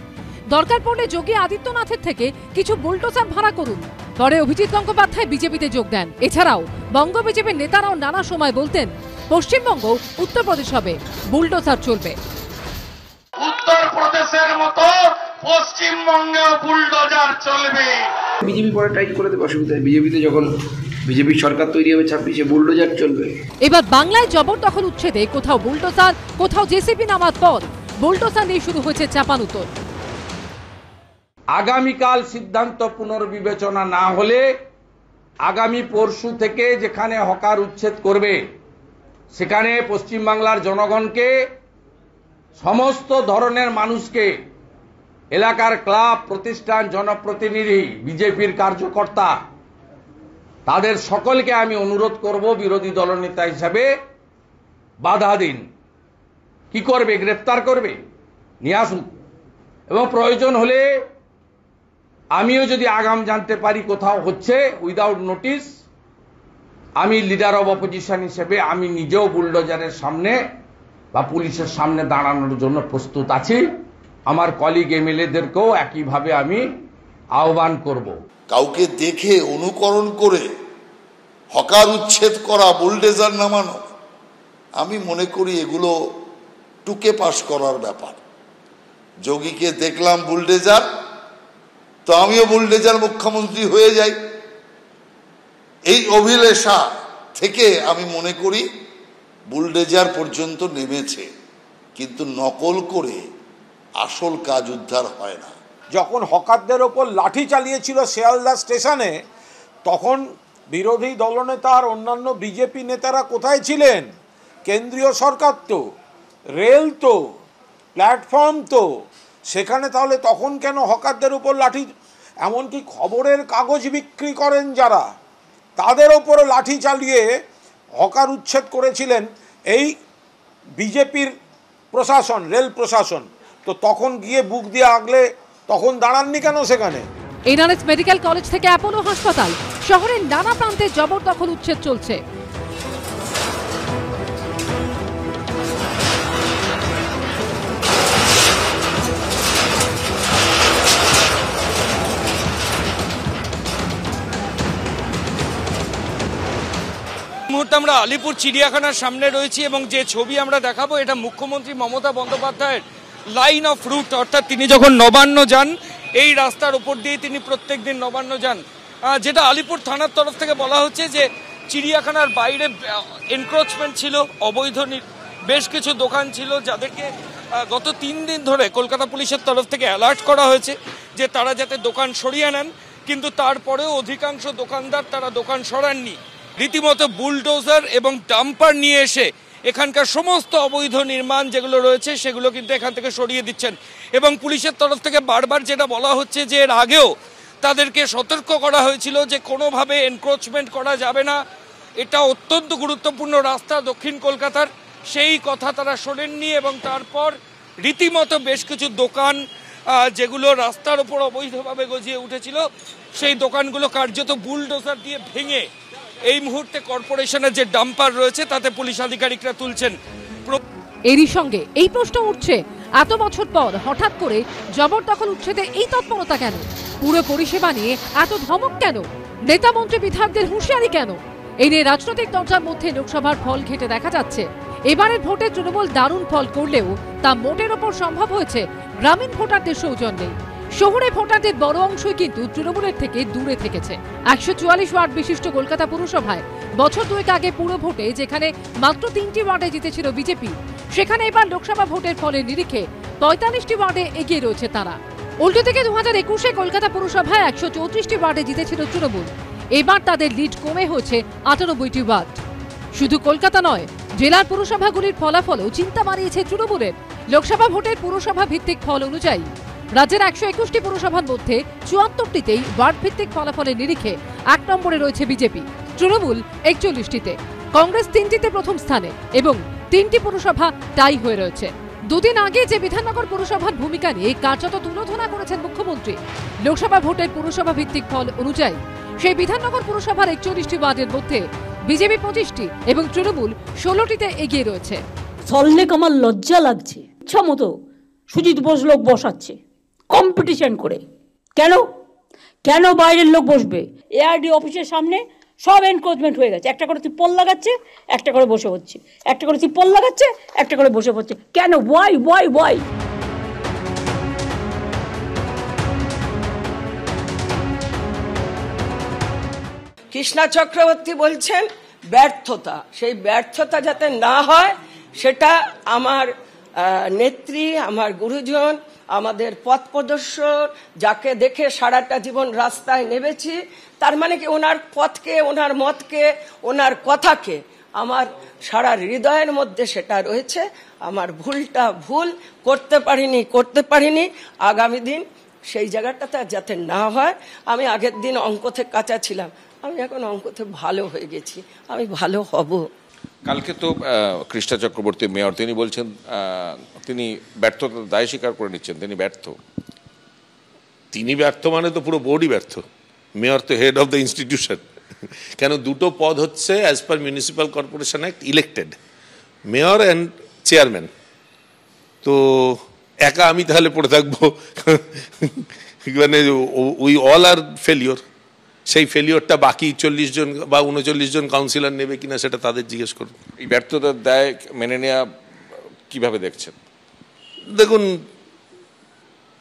দরকার পড়লে যোগী আদিত্যনাথের থেকে কিছু বুলডোজার ভাড়া করুন। পরে অভিজিৎ গঙ্গোপাধ্যায় বিজেপিতে যোগ দেন। এছাড়াও বঙ্গ বিজেপির নেতারাও নানা সময় বলতেন, পশ্চিমবঙ্গ উত্তরপ্রদেশ হবে, বুলডোজার চলবে। উত্তরপ্রদেশের মতো পশ্চিমবঙ্গেও বুলডোজার চলবে। বিজেপি পরে টাইট করে দেবে, অসুবিধা। বিজেপিতে যখন বিজেপি সরকার তৈরি হবে 26-এ বুলডোজার চলবে। এবার বাংলায় জবরদখল উচ্ছেদে কোথাও বুলডোজার, কোথাও জেসিবি নামার পর বুলডোজার নিয়ে শুরু হয়েছে চাপানুতোর। আগামীকাল সিদ্ধান্ত পুনর্বিবেচনা না হলে আগামী পরশু থেকে যেখানে হকার উচ্ছেদ করবে সেখানে পশ্চিমবাংলার জনগণকে, সমস্ত ধরনের মানুষকে, এলাকার ক্লাব, প্রতিষ্ঠান, জনপ্রতিনিধি, বিজেপির কার্যকর্তা, তাদের সকলকে আমি অনুরোধ করব বিরোধী দলনেতা হিসাবে বাধা দিন। কি করবে? গ্রেফতার করবে, নিয়ে আসুন। এবং প্রয়োজন হলে আমিও যদি আগাম জানতে পারি কোথাও হচ্ছে উইদাউট নোটিস, আমি লিডার অব অপোজিশন হিসেবে আমি নিজেও বুলডোজারের সামনে বা পুলিশের সামনে দাঁড়ানোর জন্য প্রস্তুত আছি। আমার কলিগ এমএলএদেরকেও একইভাবে আমি আহ্বান করব। কাউকে দেখে অনুকরণ করে হকার উচ্ছেদ করা, বুলডোজার নামানো, আমি মনে করি এগুলো টুকে পাস করার ব্যাপার। যোগীকে দেখলাম বুলডোজার, তো আমিও বুলডোজার মুখ্যমন্ত্রী হয়ে যাই। এই অভিলেষা থেকে আমি মনে করি বুলডোজার পর্যন্ত নেমেছে, কিন্তু নকল করে আসল কাজ উদ্ধার হয় না। যখন হকারদের ওপর লাঠি চালিয়েছিল শিয়ালদা স্টেশনে, তখন বিরোধী দলনেতা আর অন্যান্য বিজেপি নেতারা কোথায় ছিলেন? কেন্দ্রীয় সরকার তো, রেল তো, প্ল্যাটফর্ম তো, সেখানে তাহলে তখন কেন হকারদের উপর লাঠি? এমনকি খবরের কাগজ বিক্রি করেন যারা, তাদের ওপর লাঠি চালিয়ে হকার উচ্ছেদ করেছিলেন এই বিজেপির প্রশাসন, রেল প্রশাসন। তো তখন গিয়ে বুক দিয়ে আগলে তখন দাঁড়াননি কেন সেখানে? এনআরএস মেডিকেল কলেজ থেকে অ্যাপোলো হাসপাতাল, শহরের নানা প্রান্তে জবরদখল উচ্ছেদ চলছে। মুহূর্তে আমরা আলিপুর চিড়িয়াখানার সামনে রয়েছি এবং যে ছবি আমরা দেখাবো এটা মুখ্যমন্ত্রী মমতা বন্দ্যোপাধ্যায়ের লাইন অফ রুট, অর্থাৎ তিনি যখন নবান্ন যান এই রাস্তার উপর দিয়ে তিনি প্রত্যেক দিন নবান্ন যান। যেটা আলিপুর থানার তরফ থেকে বলা হচ্ছে যে চিড়িয়াখানার বাইরে এনক্রোচমেন্ট ছিল, অবৈধ বেশ কিছু দোকান ছিল, যাদেরকে গত 3 দিন ধরে কলকাতা পুলিশের তরফ থেকে অ্যালার্ট করা হয়েছে যে তারা যাতে দোকান সরিয়ে নেন, কিন্তু তারপরেও অধিকাংশ দোকানদার তারা দোকান সরাননি। রীতিমতো বুলডোজার এবং ডাম্পার নিয়ে এসে এখানকার সমস্ত অবৈধ নির্মাণ যেগুলো রয়েছে সেগুলো কিন্তু এখান থেকে সরিয়ে দিচ্ছেন। এবং পুলিশের তরফ থেকে বারবার যেটা বলা হচ্ছে যে এর আগেও তাদেরকে সতর্ক করা হয়েছিল যে কোনোভাবে এনক্রোচমেন্ট করা যাবে না, এটা অত্যন্ত গুরুত্বপূর্ণ রাস্তা দক্ষিণ কলকাতার, সেই কথা তারা শোনেননি। এবং তারপর রীতিমতো বেশ কিছু দোকান যেগুলো রাস্তার ওপর অবৈধভাবে গজিয়ে উঠেছিল সেই দোকানগুলো কার্যত বুলডোজার দিয়ে ভেঙে এই মুহূর্তে কর্পোরেশনের যে ডাম্পার রয়েছে তাতে পুলিশ আধিকারিকরা তুলছেন। এরই সঙ্গে এই প্রশ্ন উঠছে, এত বছর পর হঠাৎ করে জবরদখল উচ্ছেদে এই তৎপরতা কেন? পুরো পরিষেবা নিয়ে এত ধমক কেন? নেতা মন্ত্রী বিধায়কদের হুঁশিয়ারি কেন? এই নিয়ে রাজনৈতিক চর্চার মধ্যে লোকসভার ফল ঘেঁটে দেখা যাচ্ছে এবারের ভোটে তৃণমূল দারুণ ফল করলেও তা মোটের ওপর সম্ভব হয়েছে গ্রামীণ ভোটারদের সৌজন্যে। শহরে ভোটারদের বড় অংশই কিন্তু তৃণমূলের থেকে দূরে থেকেছে। 144 ওয়ার্ড বিশিষ্ট কলকাতা পুরসভায় বছর দুয়েক আগে পুরো ভোটে যেখানে মাত্র 3টি ওয়ার্ডে জিতেছিল বিজেপি, সেখানে এবার লোকসভা ভোটের ফলের নিরিখে 45টি ওয়ার্ডে এগিয়ে রয়েছে তারা। উল্টো থেকে 2021-এ কলকাতা পুরসভায় 134টি ওয়ার্ডে জিতেছিল তৃণমূল, এবার তাদের লিড কমে হয়েছে 98টি ওয়ার্ড। শুধু কলকাতা নয়, জেলার পুরসভাগুলির ফলাফলও চিন্তা বাড়িয়েছে তৃণমূলের। লোকসভা ভোটের পুরসভা ভিত্তিক ফল অনুযায়ী রাজ্যের 121টি পুরসভার মধ্যে 74টিতেই ওয়ার্ড ভিত্তিক ফলাফলের নিরিখে 1 নম্বরে রয়েছে বিজেপি, তৃণমূল 41টিতে, কংগ্রেস 3টিতে প্রথম স্থানে এবং 3টি পুরসভা টাই হয়ে রয়েছে। দুদিন আগে যে বিধাননগর পুরসভার ভূমিকা নিয়ে কার্যত তুলোধনা করেছেন মুখ্যমন্ত্রী, লোকসভা ভোটের পুরসভা ভিত্তিক ফল অনুযায়ী সেই বিধাননগর পুরসভার 41টি ওয়ার্ডের মধ্যে বিজেপি 25টি এবং তৃণমূল 16টিতে এগিয়ে রয়েছে। সল্টলেক আমার লজ্জা লাগছে, ইচ্ছা মতো সুজিত বোস লোক বসাচ্ছে কম্পিটিশন করে। কেন কেন বাইরের লোক বসবে? এআরডি অফিসের সামনে সব এনক্রোচমেন্ট হয়ে গেছে, একটা করে তিরপল লাগাচ্ছে, একটা করে বসে হচ্ছে, একটা করে তিরপল লাগাচ্ছে, একটা করে বসে পড়ছে। কেন? ওয়াই? কৃষ্ণা চক্রবর্তী বলছেন ব্যর্থতা, সেই ব্যর্থতা যাতে না হয় সেটা আমার নেত্রী, আমার গুরুজন, আমাদের পথ প্রদর্শক, যাকে দেখে সারাটা জীবন রাস্তায় নেমেছি, তার মানে কি ওনার পথকে, ওনার মতকে, ওনার কথাকে আমার সারা হৃদয়ের মধ্যে সেটা রয়েছে। আমার ভুলটা ভুল করতে পারিনি, আগামী দিন সেই জায়গাটাতে যাতে না হয়। আমি আগের দিন অঙ্কতে কাঁচা ছিলাম, আমি এখন অঙ্কতে ভালো হয়ে গেছি, আমি ভালো হব। কালকে তো কৃষ্ণা চক্রবর্তী মেয়র, তিনি বলছেন তিনি ব্যর্থতা দায় স্বীকার করে নিচ্ছেন, তিনি ব্যর্থ মানে তো পুরো বোর্ডই ব্যর্থ। মেয়র তো হেড অফ দ্য ইনস্টিটিউশন। কেন দুটো পদ হচ্ছে as per municipal corporation act elected, mayor and chairman. তো একা আমি তাহলে পড়ে থাকবো, মানে উই অল আর ফেলিওর। সেই ফেলিওরটা বাকি 40 জন বা 39 জন কাউন্সিলর নেবে কিনা সেটা তাদের জিজ্ঞেস করুন। এই ব্যর্থতার দায় মেনে নেওয়া কিভাবে দেখছেন? দেখুন,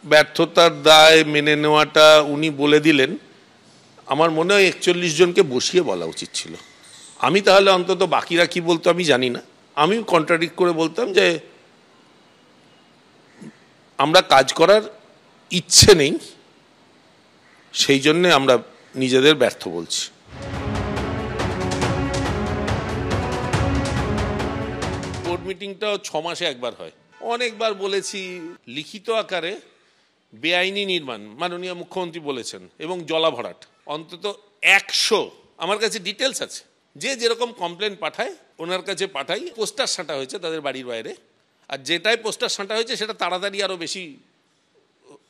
ব্যর্থতার দায় মেনে নেওয়াটা উনি বলে দিলেন, আমার মনে হয় 41 জনকে বসিয়ে বলা উচিত ছিল। আমি তাহলে অন্তত বাকিরা কি বলতো আমি জানি না, আমি কন্ট্রাডিক্ট করে বলতাম যে আমরা কাজ করার ইচ্ছে নেই, সেই জন্যে আমরা নিজেদের ব্যর্থ বলছি। বোর্ড মিটিংটাও 6 মাসে একবার হয়। অনেকবার বলেছি, লিখিত আকারে বেআইনি নির্মাণ মাননীয় মুখ্যমন্ত্রী বলেছেন, এবং জলা ভরাট অন্তত 100, আমার কাছে ডিটেলস আছে, যে যেরকম কমপ্লেন পাঠায় ওনার কাছে পাঠাই। পোস্টার সাঁটা হয়েছে তাদের বাড়ির বাইরে, আর যেটাই পোস্টার সাঁটা হয়েছে সেটা তাড়াতাড়ি আরও বেশি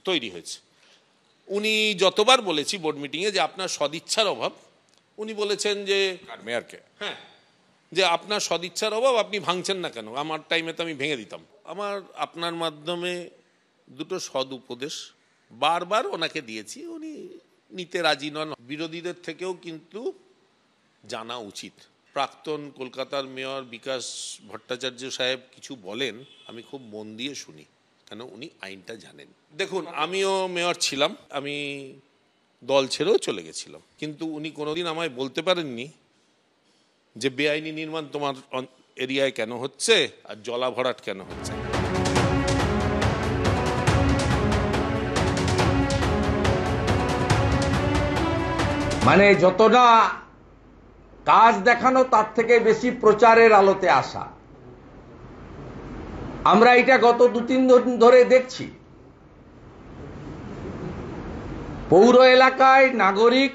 তৈরি হয়েছে। উনি যতবার বলেছি বোর্ড মিটিংয়ে যে আপনার সদিচ্ছার অভাব, উনি বলেছেন যে মেয়রকে, হ্যাঁ, যে আপনার সদিচ্ছার অভাব, আপনি ভাঙছেন না কেন? আমার টাইমে তো আমি ভেঙে দিতাম। আমার আপনার মাধ্যমে দুটো সদ উপদেশ বারবার ওনাকে দিয়েছি, উনি নিতে রাজি নন। বিরোধীদের থেকেও কিন্তু জানা উচিত। প্রাক্তন কলকাতার মেয়র বিকাশ ভট্টাচার্য সাহেব কিছু বলেন, আমি খুব মন দিয়ে শুনি, কেন উনি আইনটা জানেন। দেখুন, আমিও মেয়র ছিলাম, আমি দল ছেড়েও চলে গেছিলাম, কিন্তু উনি কোনোদিন আমায় বলতে পারেননি যে বেআইনি নির্মাণ তোমার এরিয়ায় কেন হচ্ছে আর জলা ভরাট কেন হচ্ছে। মানে যতটা কাজ দেখানো তার থেকে বেশি প্রচারের আলোতে আসা। আমরা এটা গত 2-3 দিন ধরে দেখছি। পৌর এলাকায় নাগরিক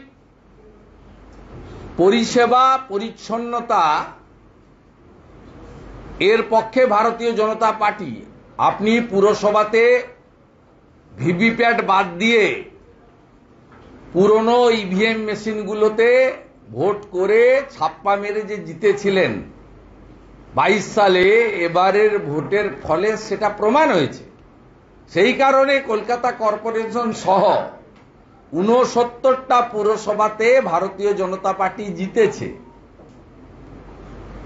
পরিষেবা পরিচ্ছন্নতা এর পক্ষে ভারতীয় জনতা পার্টি। আপনি পুরসভাতে ভিভিপ্যাট বাদ দিয়ে পুরনো ইভিএম মেশিনগুলোতে ভোট করে ছাপ্পা মেরে যে জিতেছিলেন 22 সালে, এবারের ভোটের ফলে সেটা প্রমাণ হয়েছে। সেই কারণে কলকাতা কর্পোরেশন সহ 69টা পুরসভাতে ভারতীয় জনতা পার্টি জিতেছে।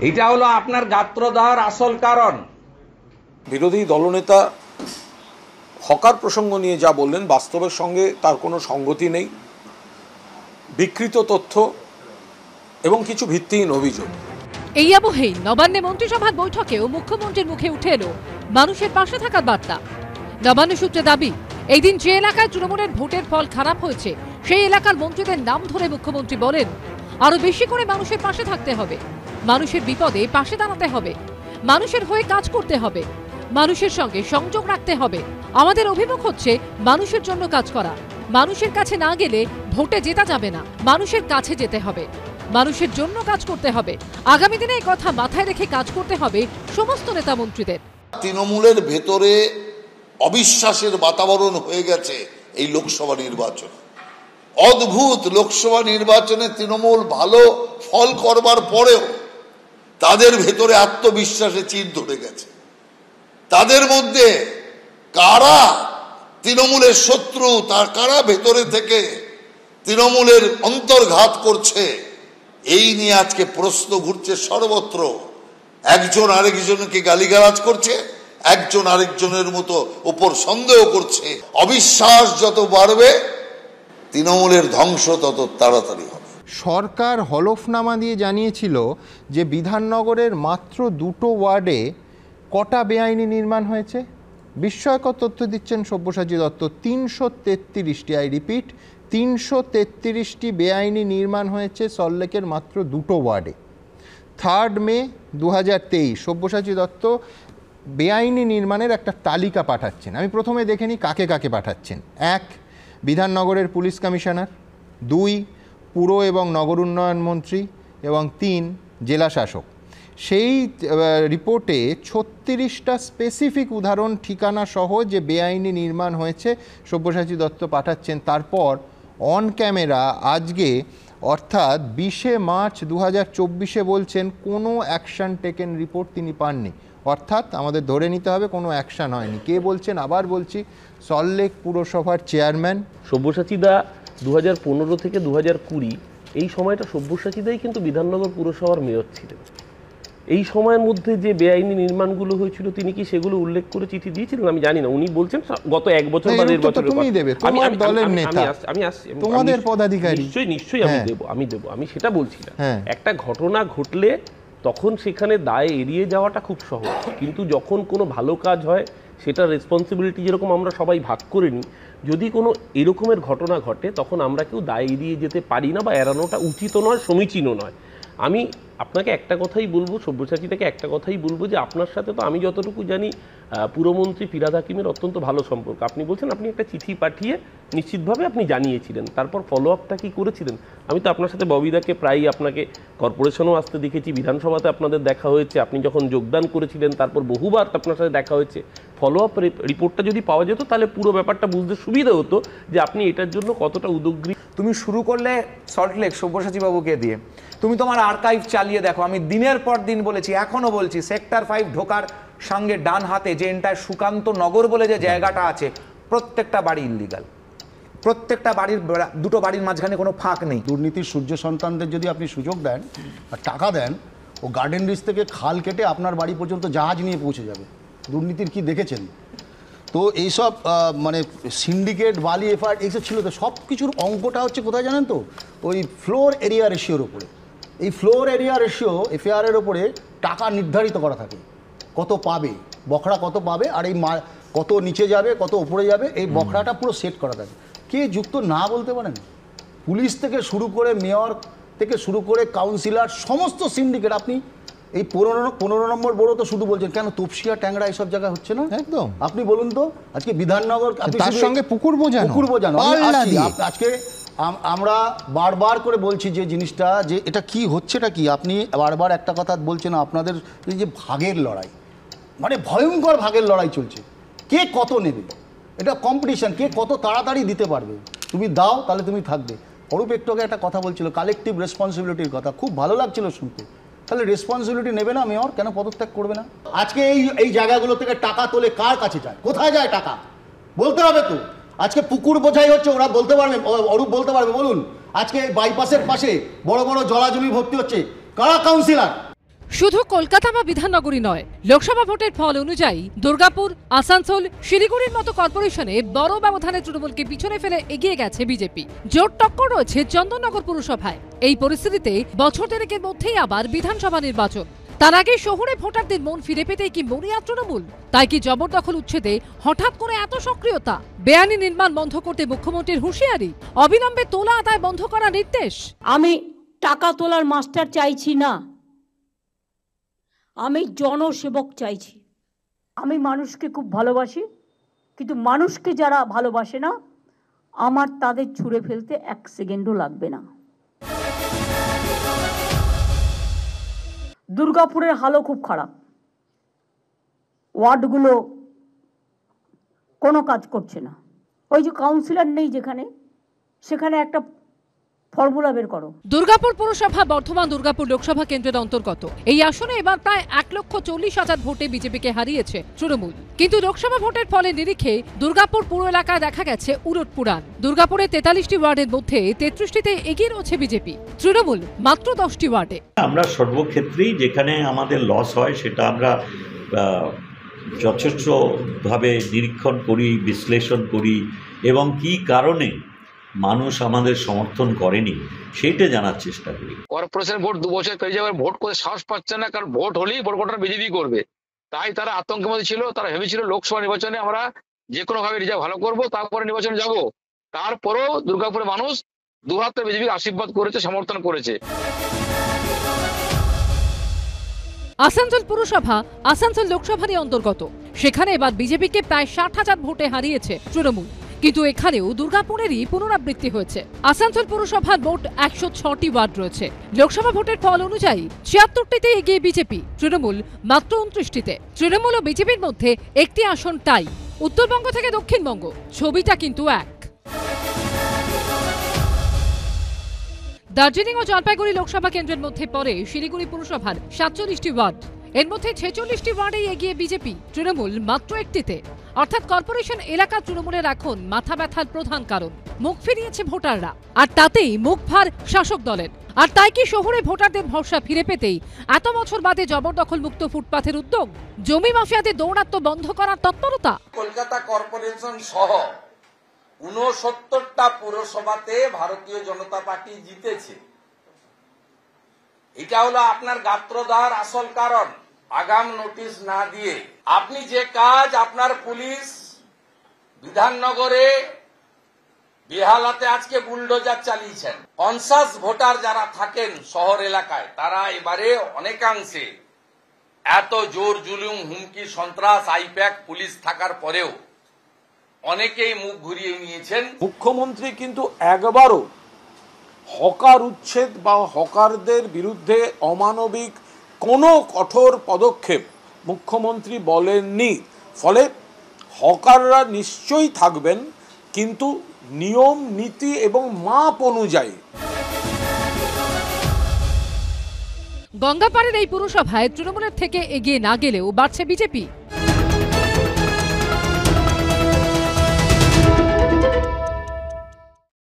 এটা হলো আপনার গাত্র দেওয়ার আসল কারণ। বিরোধী দলনেতা হকার প্রসঙ্গ নিয়ে যা বললেন, বাস্তবের সঙ্গে তার কোনো সঙ্গতি নেই। বিকৃত তথ্য এবং কিছু ভিত্তিহীন অভিযোগ। এই আবহেই নবান্নে মন্ত্রিসভার বৈঠকেও মুখ্যমন্ত্রীর মুখে উঠে এলো মানুষের পাশে থাকার বার্তা। নবান্ন সূত্রে দাবি, এই দিন যে এলাকায় তৃণমূলের ভোটের ফল খারাপ হয়েছে সেই এলাকার মন্ত্রীদের নাম ধরে মুখ্যমন্ত্রী বলেন, আরো বেশি করে মানুষের পাশে থাকতে হবে, মানুষের বিপদে পাশে দাঁড়াতে হবে, মানুষের হয়ে কাজ করতে হবে, মানুষের সঙ্গে সংযোগ রাখতে হবে। আমাদের অভিমুখ হচ্ছে মানুষের জন্য কাজ করা। মানুষের কাছে না গেলে ভোটে জেতা যাবে না, মানুষের কাছে যেতে হবে, মানুষের জন্য কাজ করতে হবে। আগামী দিনে এই কথা মাথায় রেখে কাজ করতে হবে সমস্ত নেতা মন্ত্রীদের। তৃণমূলের ভেতরে অবিশ্বাসের বাতাবরণ হয়ে গেছে এই লোকসভা নির্বাচন। অদ্ভুত লোকসভা নির্বাচনে তৃণমূল ভালো ফল করবার পরেও তাদের ভেতরে আত্মবিশ্বাসে চির ধরে গেছে। তাদের মধ্যে কারা তৃণমূলের শত্রু, তার কারা ভেতরে থেকে তৃণমূলের অন্তর্ঘাত করছে, এই নিয়ে আজকে প্রশ্ন ঘুরছে সর্বত্র। একজন আরেকজনকে গালিগালাজ করছে, একজন আরেকজনের মতো উপর সন্দেহ করছে। অবিশ্বাস যত বাড়বে তৃণমূলের ধ্বংস তত তাড়াতাড়ি হবে। সরকার হলফনামা দিয়ে জানিয়েছিল যে বিধাননগরের মাত্র 2টো ওয়ার্ডে কটা বেআইনি নির্মাণ হয়েছে। বিস্ময়কর তথ্য দিচ্ছেন সব্যসাচী দত্ত। 333টি, আই রিপিট 333টি বেআইনি নির্মাণ হয়েছে সল্টলেকের মাত্র 2টো ওয়ার্ডে। 3 মে 2023 সব্যসাচী দত্ত বেআইনি নির্মাণের একটা তালিকা পাঠাচ্ছেন। আমি প্রথমে দেখে নিই কাকে কাকে পাঠাচ্ছেন। 1, বিধাননগরের পুলিশ কমিশনার, 2, পুর এবং নগর উন্নয়ন মন্ত্রী, এবং 3, জেলা শাসক। সেই রিপোর্টে 36টা স্পেসিফিক উদাহরণ ঠিকানা সহ যে বেআইনি নির্মাণ হয়েছে সব্যসাচী দত্ত পাঠাচ্ছেন। তারপর অন ক্যামেরা আজকে অর্থাৎ 20 মার্চ 2024 বলছেন কোনো অ্যাকশন টেকেন রিপোর্ট তিনি পাননি। অর্থাৎ আমাদের ধরে নিতে হবে কোনো অ্যাকশন হয়নি। কে বলছেন? আবার বলছি, সল্টলেক পুরসভার চেয়ারম্যান সব্যসাচীদা। 2015 থেকে 2020 এই সময়টা সব্যসাচীদাই কিন্তু বিধাননগর পুরসভার মেয়র ছিলেন। এই সময়ের মধ্যে যে বেআইনি নির্মাণগুলো হয়েছিল তিনি কি সেগুলো উল্লেখ করে চিঠি দিয়েছিলেন? আমি জানি না। উনি বলছেন গত 1 বছর বা 1.5 বছর। আমি দেব, আমি সেটা বলছি না। একটা ঘটনা ঘটলে তখন সেখানে দায় এড়িয়ে যাওয়াটা খুব সহজ, কিন্তু যখন কোনো ভালো কাজ হয় সেটা রেসপন্সিবিলিটি যেরকম আমরা সবাই ভাগ করে নিই, যদি কোনো এরকমের ঘটনা ঘটে তখন আমরা কেউ দায় এড়িয়ে যেতে পারি না, বা এড়ানোটা উচিত নয়, সমীচীনও নয়। আমি আপনাকে একটা কথাই বলবো, সব্যসাচীটাকে একটা কথাই বলবো, যে আপনার সাথে তো আমি যতটুকু জানি পুরমন্ত্রী ফিরহাদ হাকিমের অত্যন্ত ভালো সম্পর্ক। আপনি বলছেন আপনি একটা চিঠি পাঠিয়ে নিশ্চিতভাবে আপনি জানিয়েছিলেন, তারপর ফলো আপটা কি করেছিলেন? আমি তো আপনার সাথে ববিদাকে প্রায়ই আপনাকে কর্পোরেশনও আসতে দেখেছি, বিধানসভাতে আপনাদের দেখা হয়েছে, আপনি যখন যোগদান করেছিলেন তারপর বহুবার আপনার সাথে দেখা হয়েছে। ফলো আপ রিপোর্টটা যদি পাওয়া যেত তাহলে পুরো ব্যাপারটা বুঝতে সুবিধা হতো যে আপনি এটার জন্য কতটা উদ্যোগী। তুমি শুরু করলে সল্টলেক সব্যসাচী বাবুকে দিয়ে, তুমি তোমার আর্কাইভ চালিয়ে দেখো। আমি দিনের পর দিন বলেছি, এখনো বলছি, সেক্টর 5 ঢোকার সঙ্গে ডান হাতে যে এন্টার সুকান্ত নগর বলে যে জায়গাটা আছে, প্রত্যেকটা বাড়ি ইল্লিগাল। প্রত্যেকটা বাড়ির, 2টো বাড়ির মাঝখানে কোনো ফাঁক নেই। দুর্নীতির সূর্য সন্তানদের যদি আপনি সুযোগ দেন আর টাকা দেন, ও গার্ডেন রিচ থেকে খাল কেটে আপনার বাড়ি পর্যন্ত জাহাজ নিয়ে পৌঁছে যাবে। দুর্নীতির কি দেখেছেন? তো এইসব মানে সিন্ডিকেট, বালি এফআইআর এইসব ছিল। তো সব কিছুর অঙ্কটা হচ্ছে কোথায় জানেন তো? ওই ফ্লোর এরিয়া রেশিওর ওপরে। এই ফ্লোর এরিয়া রেশিও এফআইআরের ওপরে টাকা নির্ধারিত করা থাকে, কত পাবে, বখরা কত পাবে, আর এই কত নিচে যাবে, কত উপরে যাবে, এই বখরাটা পুরো সেট করা থাকে। কে যুক্ত না বলতে পারেন? পুলিশ থেকে শুরু করে মেয়র থেকে শুরু করে কাউন্সিলর, সমস্ত সিন্ডিকেট। আপনি এই 15 নম্বর বড় তো শুধু বলছেন, কেন তপসিয়া, ট্যাংরা এইসব জায়গায় হচ্ছে না? একদম। আপনি বলুন তো, আজকে বিধাননগর, তার সঙ্গে পুকুর বোঝানো। আজকে আমরা বারবার করে বলছি যে জিনিসটা, যে এটা কি হচ্ছেটা কি, আপনি বারবার একটা কথা বলছেন, আপনাদের এই যে ভাগের লড়াই, মানে ভয়ঙ্কর ভাগের লড়াই চলছে। কে কত নেবে, এটা কম্পিটিশন, কে কত তাড়াতাড়ি দিতে পারবে। তুমি দাও তাহলে তুমি থাকবে, অরূপ একটু আগে একটা কথা বলছিল কালেকটিভ রেসপন্সিবিলিটির কথা, খুব ভালো লাগছিল শুনতে। তাহলে রেসপন্সিবিলিটি নেবে না মেয়র? কেন পদত্যাগ করবে না? আজকে এই জায়গাগুলো থেকে টাকা তোলে কার কাছে যায়, কোথায় যায় টাকা বলতে হবে তো। আজকে পুকুর বোঝাই হচ্ছে, ওরা বলতে পারবে, অরূপ বলতে পারবে, বলুন। আজকে বাইপাসের পাশে বড় বড় জলাজমি ভর্তি হচ্ছে, কারা কাউন্সিলর? শুধু কলকাতা বা বিধাননগরী নয়, লোকসভা ভোটের ফল অনুযায়ী দুর্গাপুর, আসানসোল, শিলিগুড়ির মতো কর্পোরেশনে বড় ব্যবধানে তৃণমূলকে পিছনে ফেলে এগিয়ে গেছে বিজেপি। জোট টক্কর রয়েছে চন্দননগর পুরসভায়। এই পরিস্থিতিতে বছর দেড়েকের মধ্যেই আবার বিধানসভা নির্বাচন। তার আগে শহরে ভোটারদের মন ফিরে পেতেই কি মরিয়া তৃণমূল? তাই কি জবরদখল উচ্ছেদে হঠাৎ করে এত সক্রিয়তা? বেআইনি নির্মাণ বন্ধ করতে মুখ্যমন্ত্রীর হুঁশিয়ারি, অবিলম্বে তোলা আদায় বন্ধ করার নির্দেশ। আমি টাকা তোলার মাস্টার চাইছি না, আমি জনসেবক চাইছি। আমি মানুষকে খুব ভালোবাসি, কিন্তু মানুষকে যারা ভালোবাসে না, আমার তাদের ছুঁড়ে ফেলতে 1 সেকেন্ডও লাগবে না। দুর্গাপুরের হালও খুব খারাপ, ওয়ার্ডগুলো কোনো কাজ করছে না। ওই যে কাউন্সিলর নেই যেখানে, সেখানে একটা ফর্মুলা বের করো। দুর্গাপুর পুরসভা বর্ধমান দুর্গাপুর লোকসভা কেন্দ্রের অন্তর্গত এই আসনে এবার প্রায় 1,40,000 ভোটে বিজেপিকে হারিয়েছে তৃণমূল। কিন্তু লোকসভা ভোটের ফলে নিরিখে দুর্গাপুর পুর এলাকায় দেখা গেছে উলটপুরাণ। দুর্গাপুরে 43টি ওয়ার্ডের মধ্যে 33টিতে এগিয়ে রয়েছে বিজেপি, তৃণমূল মাত্র 10টি ওয়ার্ডে। আমরা সর্বক্ষেত্রেই যেখানে আমাদের লস হয় সেটা আমরা যথেষ্টভাবে নিরীক্ষণ করি, বিশ্লেষণ করি এবং কী কারণে মানুষ আমাদের সমর্থন করেনি সেইটা জানার চেষ্টা করি। কর্পোরেশন ভোট 2 বছর পেয়ে যাবে, ভোট করে সাহস পাচ্ছে না, কারণ ভোট হলেই ভোটটা বিজেপি করবে। তাই তারা আতঙ্কের মধ্যে ছিল। তারা ভেবেছিল লোকসভা নির্বাচনে আমরা যে কোনো ভাবে রিজার্ভ ভালো করব, তারপরে নির্বাচনে যাব। তারপরেও দুর্গাপুরের মানুষ দুহাতে বিজেপির আশীর্বাদ করেছে, সমর্থন করেছে। আসানসোল পুরসভা আসানসোল লোকসভারই অন্তর্গত। সেখানে এবার বিজেপিকে প্রায় 60,000 ভোটে হারিয়েছে তৃণমূল। কিন্তু এখানেও দুর্গাপুরেরই পুনরাবৃত্তি হয়েছে। আসানসোল পুরসভার মোট 106টি ওয়ার্ড রয়েছে। লোকসভা ভোটের ফল অনুযায়ী 76টিতে এগিয়ে বিজেপি, তৃণমূল মাত্র 29টিতে। তৃণমূল ও বিজেপির মধ্যে একটি আসন টাই। উত্তরবঙ্গ থেকে দক্ষিণবঙ্গ ছবিটা কিন্তু এক। দার্জিলিং ও জলপাইগুড়ি লোকসভা কেন্দ্রের মধ্যে পড়ে শিলিগুড়ি পুরসভার 47টি ওয়ার্ড। এর মধ্যে 46টি ওয়ার্ডেই এগিয়ে বিজেপি, তৃণমূল মাত্র একটিতে। অর্থাৎ কর্পোরেশন এলাকা তৃণমূলের এখন মাথা ব্যথার প্রধান কারণ। মুখ ফিরিয়েছে ভোটাররা, আর তাতেই মুখ ভার শাসক দলের। আর তাই কি শহরে ভোটারদের ভরসা ফিরে পেতেই এত বছর বাদে জবরদখল মুক্ত ফুটপাথের উদ্যোগ, জমি মাফিয়াদের দৌরাত্ম্য বন্ধ করার তৎপরতা? কলকাতা কর্পোরেশন সহ 69টা পুরসভাতে ভারতীয় জনতা পার্টি জিতেছে। এটা হলো আপনার গাত্রদার আসল কারণ। আগাম নোটিশ না দিয়ে আপনি যে কাজ আপনার পুলিশ বিধাননগরে বেহালাতে আজকে বুলডোজার চালিয়েছেন, কনসাস ভোটার যারা থাকেন শহর এলাকায় তারা এবারে অনেকাংশে এত জোর জুলুম, হুমকি, সন্ত্রাস, আইপ্যাক পুলিশ থাকার পরেও অনেকেই মুখ ঘুরিয়ে নিয়েছেন। মুখ্যমন্ত্রী কিন্তু একবারও হকার উচ্ছেদ বা হকারদের বিরুদ্ধে অমানবিক কোনো কঠোর পদক্ষেপ মুখ্যমন্ত্রী বলেননি। ফলে হকাররা নিশ্চয়ই থাকবেন, কিন্তু নিয়ম নীতি এবং মাপ অনুযায়ী। গঙ্গাপাড়ের এই পুরসভায় তৃণমূলের থেকে এগিয়ে না গেলেও বাড়ছে বিজেপি।